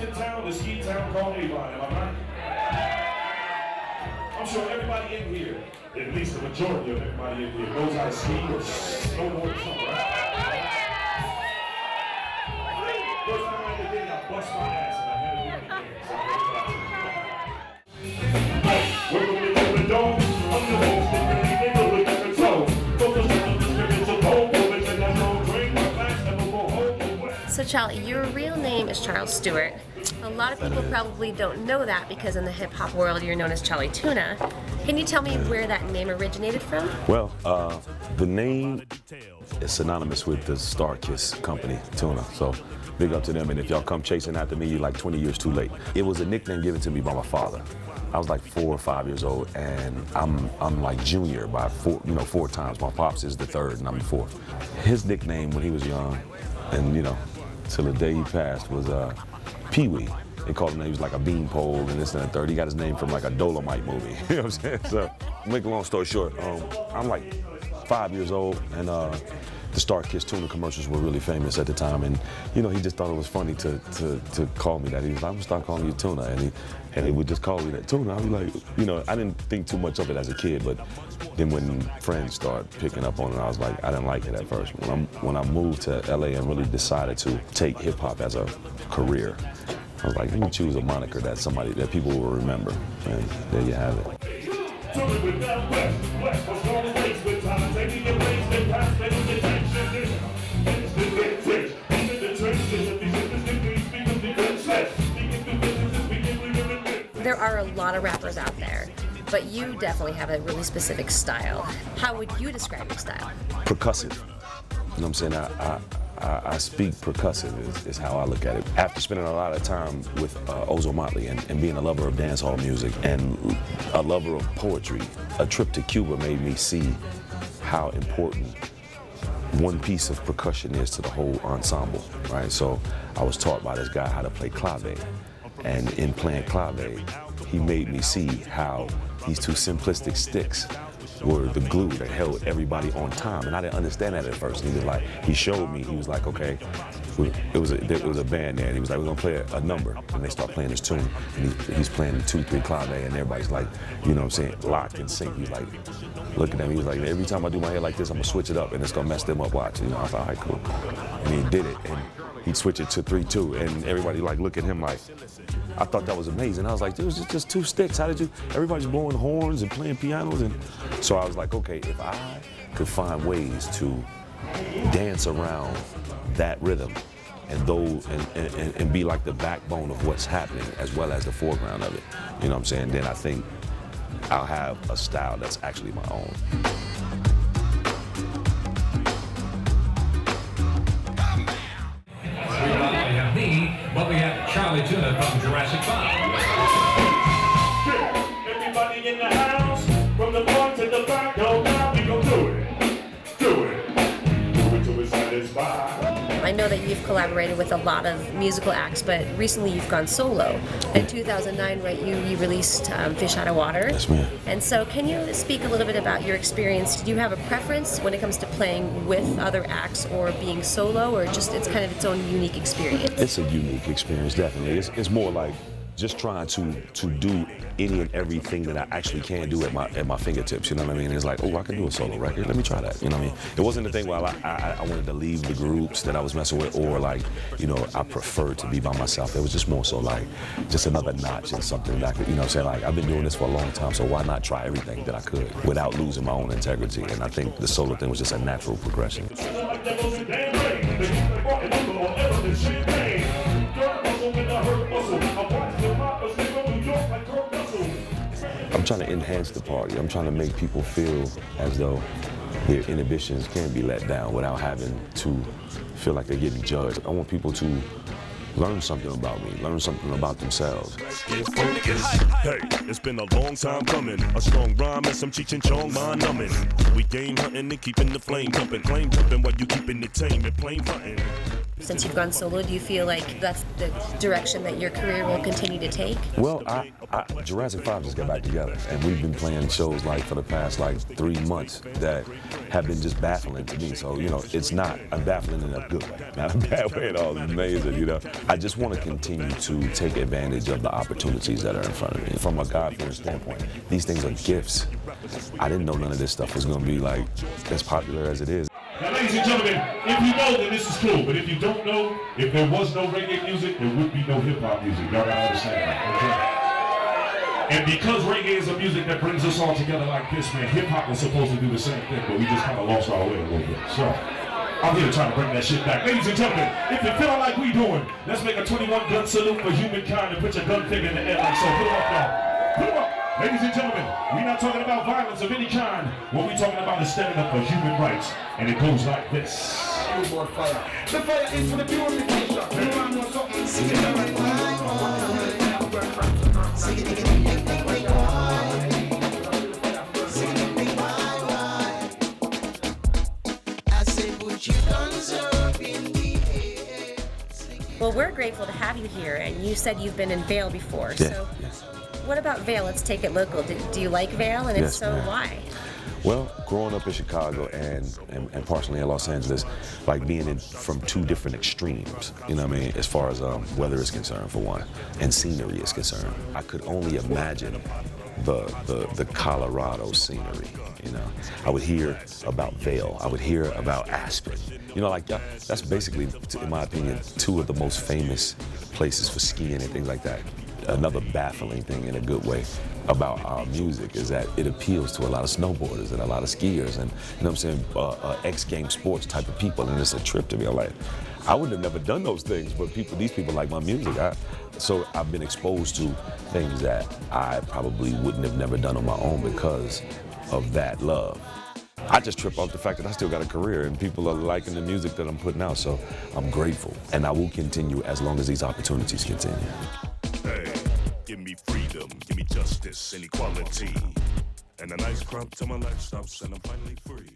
mountain town, the ski town called Avon, am I right? I'm sure everybody in here, at least the majority of everybody in here, knows how to ski or snowboard or something, right? First time I ever did it, I bust my ass and I never did it again. So we're gonna get to the dome, I'm the host, and really nigga with the control. Focus on the spiritual pole, which I don't drink, my fast, and we'll go home. So Chali, your real name is Charles Stewart. A lot of people probably don't know that because in the hip-hop world you're known as Chali Tuna. Can you tell me where that name originated from? Well, the name is synonymous with the Star Kiss company, Tuna. So big up to them, and if y'all come chasing after me, you're like 20 years too late. It was a nickname given to me by my father. I was like 4 or 5 years old, and I'm like junior by 4 times. My pops is the third, and I'm the fourth. His nickname when he was young, and till the day he passed, was Pee Wee. They called him, he was like a beanpole and this and that third. He got his name from like a Dolomite movie. You know what I'm saying? So, make a long story short, I'm like 5 years old, and the Star Kiss Tuna commercials were really famous at the time, and he just thought it was funny to call me that. He was like, I'm gonna start calling you Tuna, and he would just call me that Tuna. I'd be like, I didn't think too much of it as a kid, but then when friends started picking up on it, I was like, I didn't like it at first. When I moved to LA and really decided to take hip hop as a career, I was like, let me choose a moniker that people will remember, and there you have it. There are a lot of rappers out there, but you definitely have a really specific style. How would you describe your style? Percussive. You know what I'm saying? I speak percussive is how I look at it. After spending a lot of time with Ozomatli and being a lover of dancehall music and a lover of poetry, a trip to Cuba made me see how important one piece of percussion is to the whole ensemble, right? So I was taught by this guy how to play clave. And in playing clave, he made me see how these two simplistic sticks were the glue that held everybody on time. And I didn't understand that at first. And he showed me, he was like, okay, it was a band there, and he was like, we're gonna play a number. And they start playing this tune, and he's playing the 2-3 clave, and everybody's like, locked in sync. He's like, looking at me, he's like, every time I do my hair like this, I'm gonna switch it up, and it's gonna mess them up, watch. I was like, all right, cool. And he did it, and he'd switch it to 3-2, and everybody look at him like, I thought that was amazing. I was like, it was just 2 sticks. How did you? Everybody's blowing horns and playing pianos, and so I was like, okay, if I could find ways to dance around that rhythm and be like the backbone of what's happening as well as the foreground of it, you know what I'm saying? Then I think I'll have a style that's actually my own. But we have Charlie Tuna from Jurassic Park. Everybody in the house, from the front to the back, go now, we gon' do it till it's satisfied. I know that you've collaborated with a lot of musical acts, but recently you've gone solo. In 2009, right, you released Fish Out of Water. Yes, ma'am. And so can you speak a little bit about your experience? Do you have a preference when it comes to playing with other acts or being solo, or just it's kind of its own unique experience? It's a unique experience, definitely. It's more like just trying to do any and everything that I actually can do at my fingertips, you know what I mean? It's like, oh, I can do a solo record, let me try that, you know what I mean? It wasn't a thing where I wanted to leave the groups that I was messing with, or like, I preferred to be by myself. It was just more so like, just another notch in something that I could, you know what I'm saying? Like, I've been doing this for a long time, so why not try everything that I could without losing my own integrity? And I think the solo thing was just a natural progression. I'm trying to enhance the party. I'm trying to make people feel as though their inhibitions can be let down without having to feel like they're getting judged. I want people to learn something about me, learn something about themselves. Hey, it's been a long time coming. A strong rhyme and some Cheech and Chong mind numbing. We game hunting and keeping the flame pumping. Claim jumping while you keeping it tame and plain frontin'. Since you've gone solo, do you feel like that's the direction that your career will continue to take? Well, Jurassic 5 just got back together, and we've been playing shows like for the past like 3 months that have been just baffling to me. So, you know, it's not, I'm baffling in a good way, not a bad way at all. It's amazing, you know. I just want to continue to take advantage of the opportunities that are in front of me. From a God-fearing standpoint, these things are gifts. I didn't know none of this stuff was going to be like as popular as it is. Now, ladies and gentlemen, if you know, then this is cool. But if you don't know, if there was no reggae music, there would be no hip-hop music. Y'all gotta understand that, okay? And because reggae is a music that brings us all together like this, man, hip-hop was supposed to do the same thing, but we just kind of lost our way a little bit. So, I'm here trying to bring that shit back. Ladies and gentlemen, if you're feeling like we doing, let's make a 21-gun salute for humankind and put your gun finger in the air like so. Put 'em up, y'all. Put 'em up. Ladies and gentlemen, we're not talking about violence of any kind. What we're talking about is standing up for human rights. And it goes like this. More fire. The fire is for the purification. You want to know something? Sing it out like I say put your guns up in the air. Well, we're grateful to have you here, and you said you've been in Vail before. Yeah, So, yes. what about Vail? Let's take it local. Do you like Vail? And if Yes, so, ma'am. why? Well, growing up in Chicago and partially in Los Angeles, like being in from two different extremes, you know what I mean, as far as weather is concerned, for one, and scenery is concerned. I could only imagine the Colorado scenery, you know. I would hear about Vail. I would hear about Aspen. You know, like that's basically, in my opinion, two of the most famous places for skiing and things like that. Another baffling thing in a good way about our music is that it appeals to a lot of snowboarders and a lot of skiers and, you know what I'm saying, X-game sports type of people, and it's a trip to me. I'm like, I would have never done those things, but these people like my music. So I've been exposed to things that I probably wouldn't have never done on my own because of that love. I just trip off the fact that I still got a career and people are liking the music that I'm putting out, so I'm grateful. And I will continue as long as these opportunities continue. Hey, give me freedom, give me justice and equality. And a nice crop till my life stops and I'm finally free.